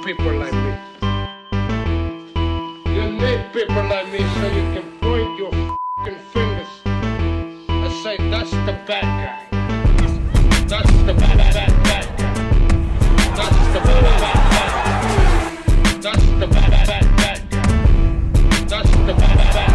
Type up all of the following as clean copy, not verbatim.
people like me. You need people like me so you can point your f***ing fingers and say, that's the bad guy. That's the bad guy. That's the bad guy. That's the bad guy. That's the bad guy.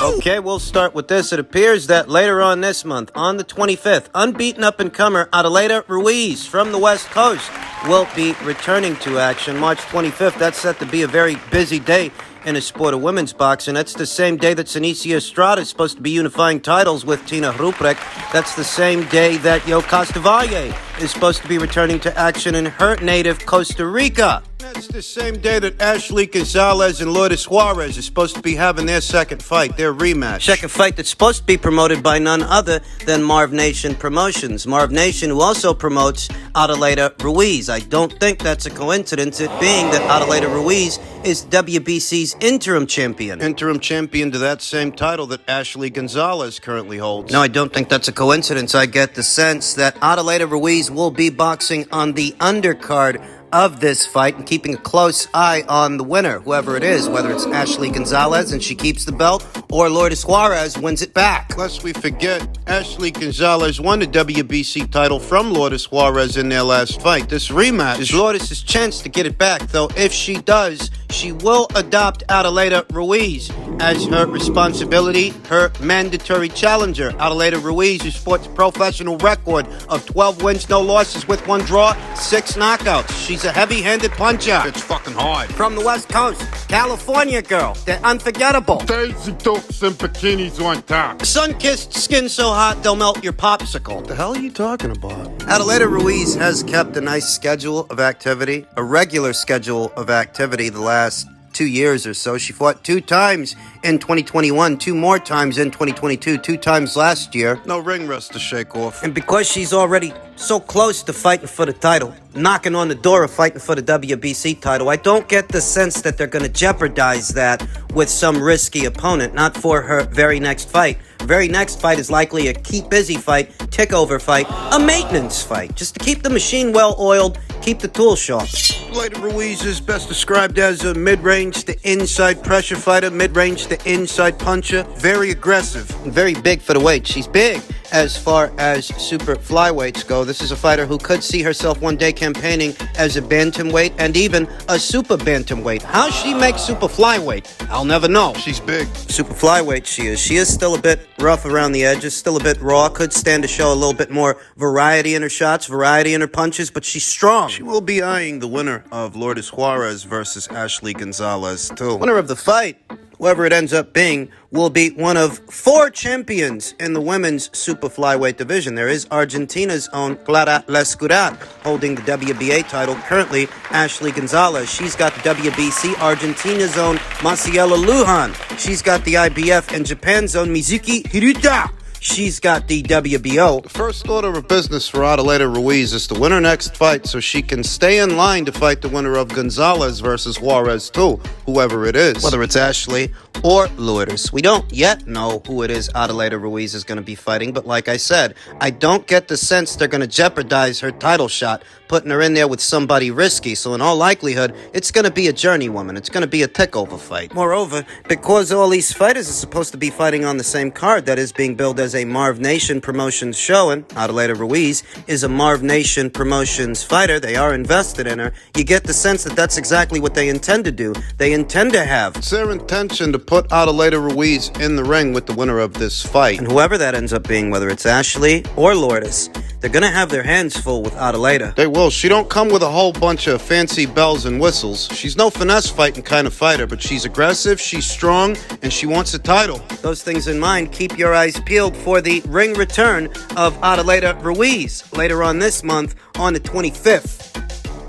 Okay, we'll start with this. It appears that later on this month, on the 25th, unbeaten up-and-comer Adelita Ruiz from the West Coast will be returning to action. March 25th, that's set to be a very busy day in the sport of women's boxing. That's the same day that Senicia Estrada is supposed to be unifying titles with Tina Ruprecht. That's the same day that Yo Costavalle is supposed to be returning to action in her native Costa Rica. That's the same day that Ashley Gonzalez and Lourdes Suarez are supposed to be having their second fight, their rematch. Second fight that's supposed to be promoted by none other than Marv Nation Promotions. Marv Nation, who also promotes Adelita Ruiz. I don't think that's a coincidence, it being that Adelita Ruiz is WBC's interim champion. Interim champion to that same title that Ashley Gonzalez currently holds. No, I don't think that's a coincidence. I get the sense that Adelita Ruiz will be boxing on the undercard of this fight and keeping a close eye on the winner, whoever it is, whether it's Ashley Gonzalez and she keeps the belt or Lourdes Suarez wins it back. Lest we forget, Ashley Gonzalez won the WBC title from Lourdes Suarez in their last fight. This rematch is Lourdes' chance to get it back, though if she does, she will adopt Adelita Ruiz as her responsibility, her mandatory challenger. Adelita Ruiz, who sports a professional record of 12 wins, no losses with 1 draw, 6 knockouts. She's a heavy-handed puncher. It's fucking hard. From the West Coast, California girl. They're unforgettable. Daisy Dukes and bikinis on top. Sun-kissed skin so hot they'll melt your popsicle. What the hell are you talking about? Adelita Ruiz has kept a nice schedule of activity, a regular schedule of activity the last 2 years or so. She fought 2 times in 2021, 2 more times in 2022, 2 times last year. No ring rust to shake off. And because she's already so close to fighting for the title, knocking on the door of fighting for the WBC title, I don't get the sense that they're going to jeopardize that with some risky opponent, not for her very next fight. Very next fight is likely a keep busy fight, tick over fight, a maintenance fight, just to keep the machine well oiled, keep the tools sharp. Adelita Ruiz is best described as a mid-range to inside pressure fighter, mid-range to inside puncher, very aggressive. Very big for the weight. She's big as far as super flyweights go. This is a fighter who could see herself one day campaigning as a bantamweight and even a super bantamweight. How she makes super flyweight, I'll never know. She's big. Super flyweight she is. She is still a bit rough around the edges, still a bit raw, could stand to show a little bit more variety in her shots, variety in her punches, but she's strong. She will be eyeing the winner of Lourdes Suarez versus Ashley Gonzalez, too. Winner of the fight, whoever it ends up being, will be one of 4 champions in the women's super flyweight division. There is Argentina's own Clara Lescurat holding the WBA title. Currently, Ashley Gonzalez. She's got the WBC. Argentina's own Marciela Lujan. She's got the IBF. And Japan's own Mizuki Hiruta. She's got the WBO. The first order of business for Adelita Ruiz is to win her next fight so she can stay in line to fight the winner of Gonzalez versus Juarez too, whoever it is. Whether it's Ashley or Lourdes. We don't yet know who it is Adelita Ruiz is going to be fighting, but like I said, I don't get the sense they're going to jeopardize her title shot, putting her in there with somebody risky. So in all likelihood, it's going to be a journeywoman. It's going to be a takeover fight. Moreover, because all these fighters are supposed to be fighting on the same card that is being billed as a Marv Nation Promotions show, and Adelita Ruiz is a Marv Nation Promotions fighter. They are invested in her. You get the sense that that's exactly what they intend to do. They intend to have. It's their intention to put Adelita Ruiz in the ring with the winner of this fight. And whoever that ends up being, whether it's Ashley or Lourdes, they're going to have their hands full with Adelita. They will. She don't come with a whole bunch of fancy bells and whistles. She's no finesse fighting kind of fighter, but she's aggressive, she's strong, and she wants a title. Those things in mind, keep your eyes peeled for the ring return of Adelita Ruiz later on this month on the 25th.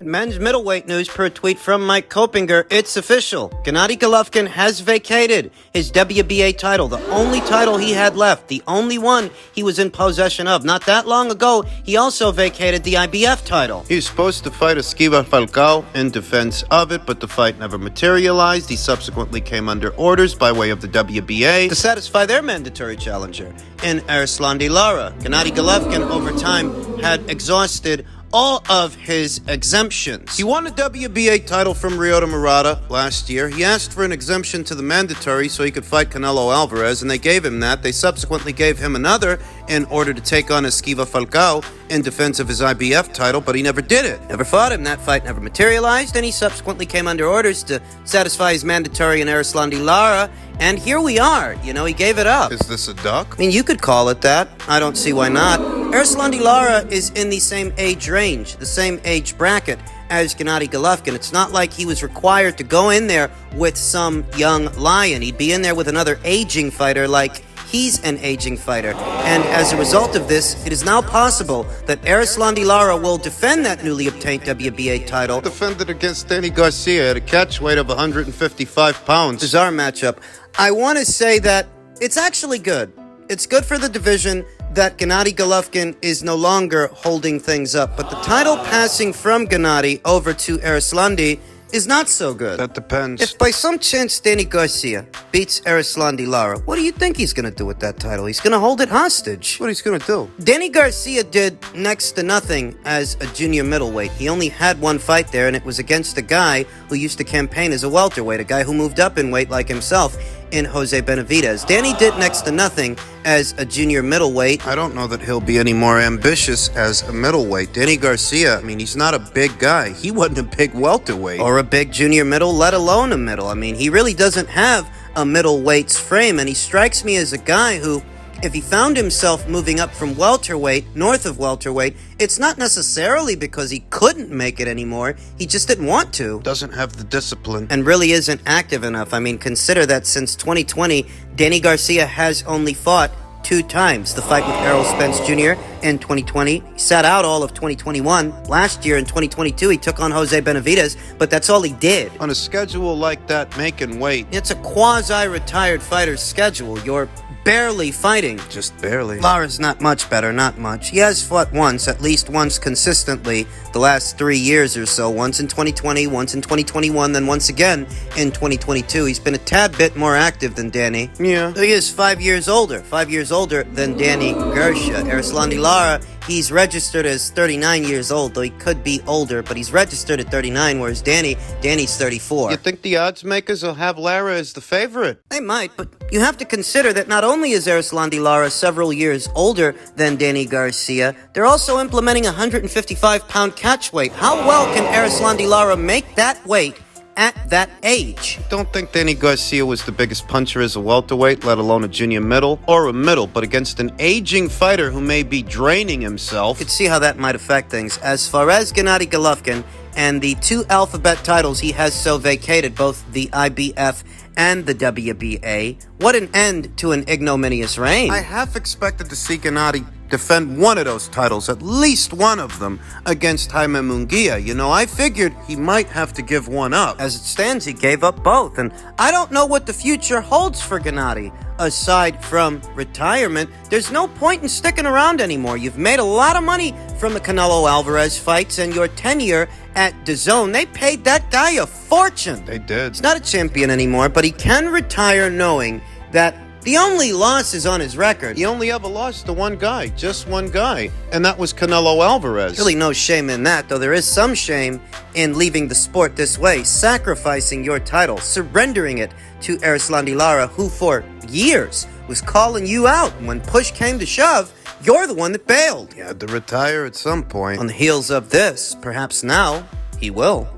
Men's middleweight news per tweet from Mike Kopinger. It's official. Gennady Golovkin has vacated his WBA title, the only title he had left, the only one he was in possession of. Not that long ago, he also vacated the IBF title. He was supposed to fight Esquiva Falcao in defense of it, but the fight never materialized. He subsequently came under orders by way of the WBA to satisfy their mandatory challenger in Erislandy Lara. Gennady Golovkin, over time, had exhausted all of his exemptions. He won a WBA title from Ryota Murata last year. He asked for an exemption to the mandatory so he could fight Canelo Alvarez, and they gave him that. They subsequently gave him another in order to take on Esquiva Falcao in defense of his IBF title, but he never did it. Never fought him. That fight never materialized, and he subsequently came under orders to satisfy his mandatory in Erislandy Lara, and here we are. You know, he gave it up. Is this a duck? I mean, you could call it that. I don't see why not. Erislandy Lara is in the same age range, the same age bracket as Gennady Golovkin. It's not like he was required to go in there with some young lion. He'd be in there with another aging fighter like he's an aging fighter. And as a result of this, it is now possible that Erislandy Lara will defend that newly obtained WBA title. Defended against Danny Garcia at a catch weight of 155 pounds. Bizarre matchup. I want to say that it's actually good. It's good for the division that Gennady Golovkin is no longer holding things up. But the title passing from Gennady over to Erislandy is not so good. That depends. If by some chance Danny Garcia beats Erislandy Lara, what do you think he's going to do with that title? He's going to hold it hostage. What he's going to do? Danny Garcia did next to nothing as a junior middleweight. He only had one fight there, and it was against a guy who used to campaign as a welterweight, a guy who moved up in weight like himself in Jose Benavidez. Danny did next to nothing as a junior middleweight. I don't know that he'll be any more ambitious as a middleweight. Danny Garcia, I mean, he's not a big guy. He wasn't a big welterweight. Or a big junior middle, let alone a middle. I mean, he really doesn't have a middleweight's frame, and he strikes me as a guy who, if he found himself moving up from welterweight, north of welterweight, it's not necessarily because he couldn't make it anymore. He just didn't want to. Doesn't have the discipline. And really isn't active enough. I mean, consider that since 2020, Danny Garcia has only fought 2 times. The fight with Errol Spence Jr. in 2020. He sat out all of 2021. Last year in 2022, he took on Jose Benavidez, but that's all he did. On a schedule like that, making weight. It's a quasi-retired fighter's schedule. You're barely fighting. Just barely. Lara's not much better, not much. He has fought once, at least once consistently, the last 3 years or so. Once in 2020, once in 2021, then once again in 2022. He's been a tad bit more active than Danny. Yeah. He is 5 years older. 5 years older than Danny Garcia. Erislandy Lara, he's registered as 39 years old, though he could be older, but he's registered at 39, whereas Danny's 34. You think the odds makers will have Lara as the favorite? They might, but you have to consider that not only is Erislandy Lara several years older than Danny Garcia, they're also implementing a 155-pound catch weight. How well can Erislandy Lara make that weight at that age? Don't think Danny Garcia was the biggest puncher as a welterweight, let alone a junior middle or a middle, but against an aging fighter who may be draining himself. You could see how that might affect things. As far as Gennady Golovkin and the 2 alphabet titles he has so vacated, both the IBF and the WBA, what an end to an ignominious reign. I half expected to see Gennady defend one of those titles, at least one of them, against Jaime Munguia. You know, I figured he might have to give one up. As it stands, he gave up both, and I don't know what the future holds for Gennady. Aside from retirement, there's no point in sticking around anymore. You've made a lot of money from the Canelo Alvarez fights, and your tenure at DAZN, they paid that guy a fortune. They did. He's not a champion anymore, but he can retire knowing that the only loss is on his record. He only ever lost to one guy, just one guy, and that was Canelo Alvarez. Really no shame in that, though there is some shame in leaving the sport this way, sacrificing your title, surrendering it to Erislandy Lara, who for years was calling you out. When push came to shove, you're the one that bailed. He had to retire at some point. On the heels of this, perhaps now, he will.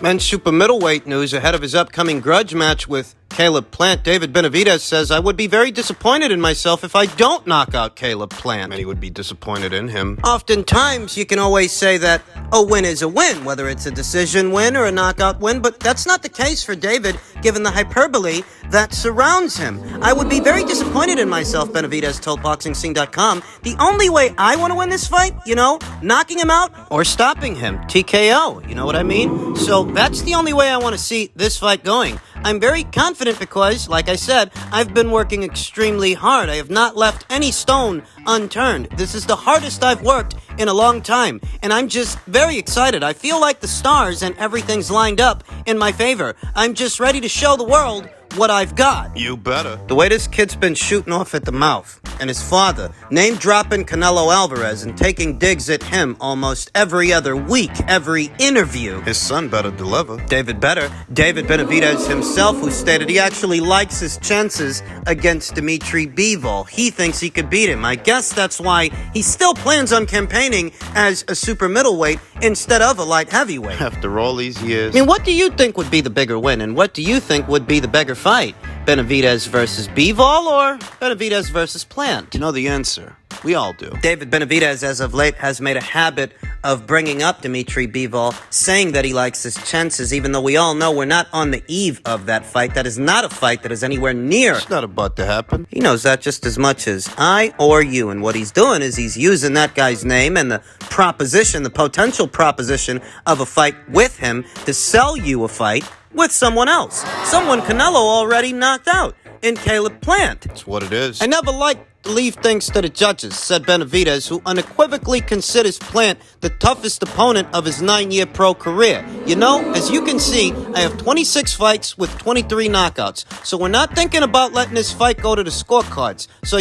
Men's super middleweight news ahead of his upcoming grudge match with Caleb Plant, David Benavidez says, I would be very disappointed in myself if I don't knock out Caleb Plant. Many would be disappointed in him. Oftentimes, you can always say that a win is a win, whether it's a decision win or a knockout win, but that's not the case for David, given the hyperbole that surrounds him. I would be very disappointed in myself, Benavidez told BoxingScene.com. The only way I want to win this fight, knocking him out or stopping him, TKO, you know what I mean? So that's the only way I want to see this fight going. I'm very confident because, like I said, I've been working extremely hard. I have not left any stone unturned. This is the hardest I've worked in a long time, and I'm just very excited. I feel like the stars and everything's lined up in my favor. I'm just ready to show the world what I've got. You better. The way this kid's been shooting off at the mouth, and his father name-dropping Canelo Alvarez and taking digs at him almost every other week, every interview. His son better deliver. David Benavidez himself, who stated he actually likes his chances against Dimitri Bivol. He thinks he could beat him. I guess that's why he still plans on campaigning as a super middleweight instead of a light heavyweight. After all these years. I mean, what do you think would be the bigger win, and what do you think would be the bigger fight? Benavidez versus Bivol or Benavidez versus Plant? You know the answer. We all do. David Benavidez, as of late, has made a habit of bringing up Dimitri Bivol, saying that he likes his chances, even though we all know we're not on the eve of that fight. That is not a fight that is anywhere near. It's not about to happen. He knows that just as much as I or you, and what he's doing is he's using that guy's name and the potential proposition of a fight with him to sell you a fight with someone else. Someone Canelo already knocked out in Caleb Plant. That's what it is. I never liked to leave things to the judges, said Benavidez, who unequivocally considers Plant the toughest opponent of his 9-year pro career. As you can see, I have 26 fights with 23 knockouts, so we're not thinking about letting this fight go to the scorecards. So,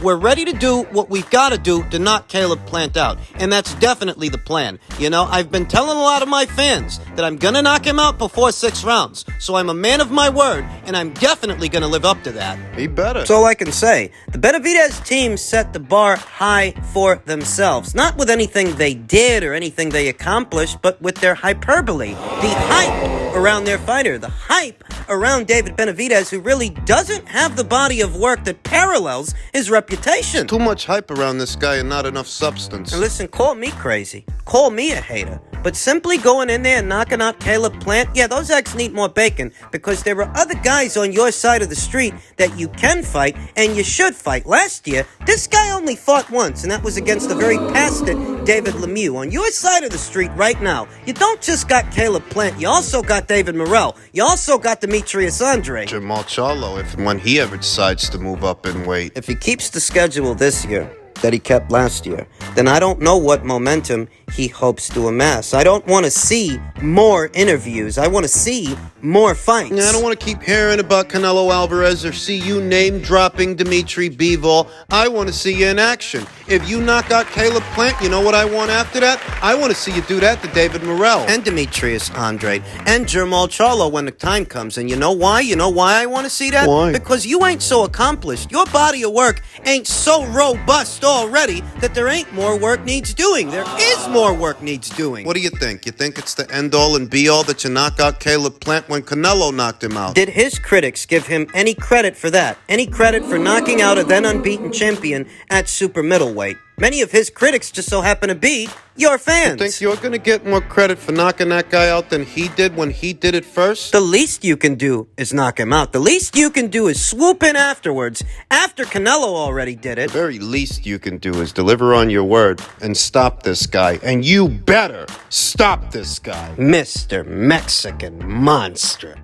we're ready to do what we've got to do to knock Caleb Plant out, and that's definitely the plan. I've been telling a lot of my fans that I'm gonna knock him out before 6 rounds, so I'm a man of my word, and I'm definitely gonna live up to that. He better. That's all I can say. The Benavidez team set the bar high for themselves, not with anything they did or anything they accomplished, but with their hyperbole, the hype around their fighter, the hype around David Benavidez, who really doesn't have the body of work that parallels his reputation. Too much hype around this guy and not enough substance. And listen, call me crazy, call me a hater, but simply going in there and knocking out Caleb Plant, yeah, those eggs need more bacon, because there are other guys on your side of the street that you can fight and you should fight. Last year, this guy only fought once, and that was against the very pasted David Lemieux. On your side of the street right now, you don't just got Caleb Plant, you also got David Morrell, you also got Demetrius Andre. Jermall Charlo, if and when he ever decides to move up in weight. If he keeps the schedule this year that he kept last year, then I don't know what momentum he hopes to amass. I don't want to see more interviews. I want to see more fights. I don't want to keep hearing about Canelo Alvarez or see you name-dropping Dimitri Bivol. I want to see you in action. If you knock out Caleb Plant, you know what I want after that? I want to see you do that to David Morrell. And Demetrius Andre. And Jermall Charlo when the time comes. And you know why? You know why I want to see that? Why? Because you ain't so accomplished. Your body of work ain't so robust already that there ain't more work needs doing. There is more work needs doing. What do you think? You think it's the end-all and be-all that you knock out Caleb Plant when Canelo knocked him out? Did his critics give him any credit for that? Any credit for knocking out a then unbeaten champion at super middleweight? Many of his critics just so happen to be your fans. You think you're going to get more credit for knocking that guy out than he did when he did it first? The least you can do is knock him out. The least you can do is swoop in afterwards, after Canelo already did it. The very least you can do is deliver on your word and stop this guy. And you better stop this guy. Mr. Mexican Monster.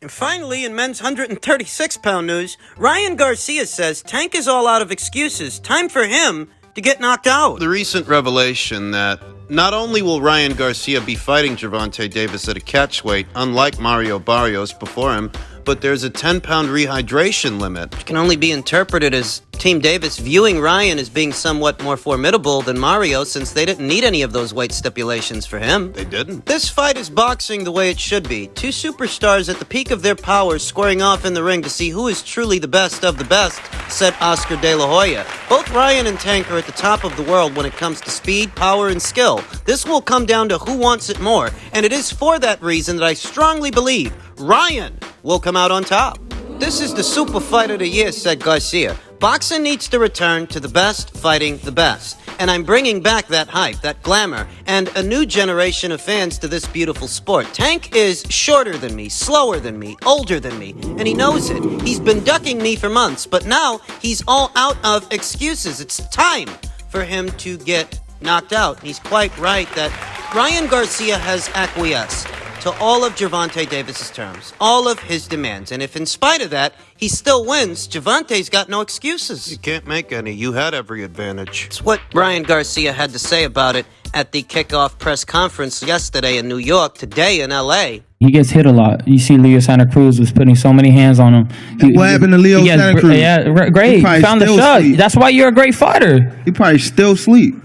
And finally, in men's 136-pound news, Ryan Garcia says Tank is all out of excuses. Time for him to get knocked out. The recent revelation that not only will Ryan Garcia be fighting Gervonta Davis at a catchweight, unlike Mario Barrios before him, but there's a 10-pound rehydration limit. It can only be interpreted as Team Davis viewing Ryan as being somewhat more formidable than Mario, since they didn't need any of those weight stipulations for him. They didn't. This fight is boxing the way it should be. Two superstars at the peak of their powers squaring off in the ring to see who is truly the best of the best, said Oscar De La Hoya. Both Ryan and Tank are at the top of the world when it comes to speed, power, and skill. This will come down to who wants it more, and it is for that reason that I strongly believe Ryan will come out on top. This is the super fight of the year, said Garcia. Boxing needs to return to the best fighting the best. And I'm bringing back that hype, that glamour, and a new generation of fans to this beautiful sport. Tank is shorter than me, slower than me, older than me, and he knows it. He's been ducking me for months, but now he's all out of excuses. It's time for him to get knocked out. And he's quite right that Ryan Garcia has acquiesced to all of Gervonta Davis's terms, all of his demands. And if in spite of that, he still wins, Gervonta's got no excuses. You can't make any. You had every advantage. It's what Ryan Garcia had to say about it at the kickoff press conference yesterday in New York, today in L.A. He gets hit a lot. You see Leo Santa Cruz was putting so many hands on him. What happened to Leo Santa Cruz? Yeah, great. Found the shot. That's why you're a great fighter. He probably still sleep.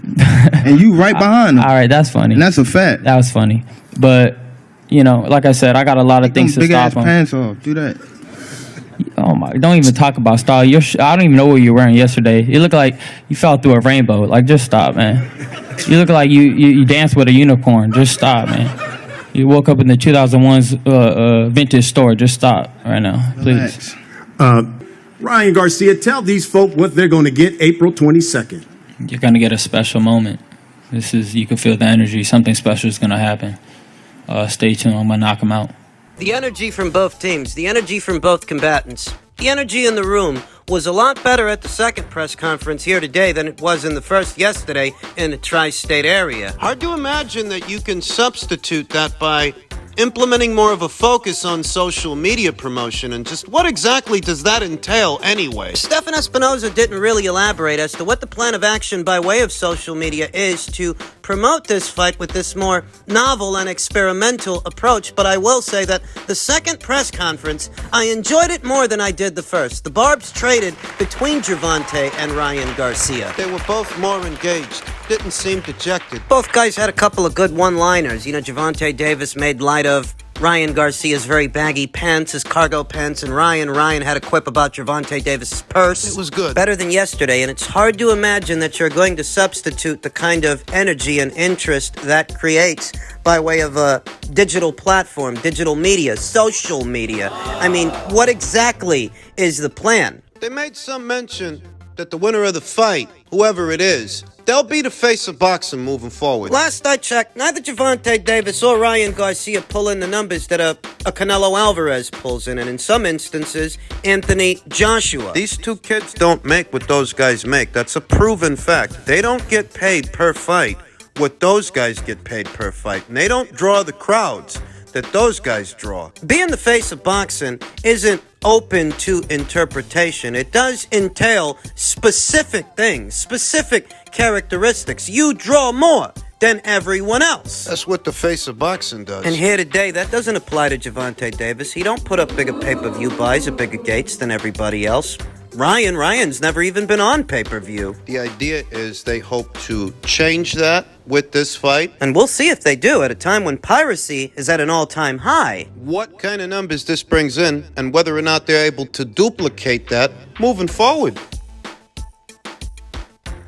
And you right behind him. All right, that's funny. And that's a fact. That was funny. But, you know, like I said, I got a lot of things to stop him. Big ass pants off. Do that. Oh, my. Don't even talk about style. I don't even know what you were wearing yesterday. You look like you fell through a rainbow. Like, just stop, man. You look like you danced with a unicorn. Just stop, man. You woke up in the 2001's vintage store. Just stop right now, please. Ryan Garcia, tell these folk what they're going to get April 22nd. You're going to get a special moment. You can feel the energy. Something special is going to happen. Stay tuned. I'm going to knock him out. The energy from both teams, the energy from both combatants, the energy in the room was a lot better at the second press conference here today than it was in the first yesterday in the tri-state area. Hard to imagine that you can substitute that by implementing more of a focus on social media promotion, and just what exactly does that entail anyway? Stefan Espinoza didn't really elaborate as to what the plan of action by way of social media is to promote this fight with this more novel and experimental approach, but I will say that the second press conference, I enjoyed it more than I did the first. The barbs traded between Gervonta and Ryan Garcia. They were both more engaged, didn't seem dejected. Both guys had a couple of good one-liners. You know, Gervonta Davis made light of Ryan Garcia's very baggy pants, his cargo pants, and Ryan had a quip about Gervonta Davis's purse. It was good. Better than yesterday, and it's hard to imagine that you're going to substitute the kind of energy and interest that creates by way of a digital platform, digital media, social media. I mean, what exactly is the plan? They made some mention that the winner of the fight, whoever it is, they'll be the face of boxing moving forward. Last I checked, neither Gervonta Davis or Ryan Garcia pull in the numbers that a Canelo Alvarez pulls in, and in some instances, Anthony Joshua. These two kids don't make what those guys make. That's a proven fact. They don't get paid per fight what those guys get paid per fight, and they don't draw the crowds that those guys draw. Being the face of boxing isn't open to interpretation. It does entail specific things, specific characteristics. You draw more than everyone else. That's what the face of boxing does. And here today, that doesn't apply to Gervonta Davis. He don't put up bigger pay-per-view buys or bigger gates than everybody else. Ryan's never even been on pay-per-view. The idea is they hope to change that with this fight. And we'll see if they do at a time when piracy is at an all-time high. What kind of numbers this brings in, and whether or not they're able to duplicate that moving forward.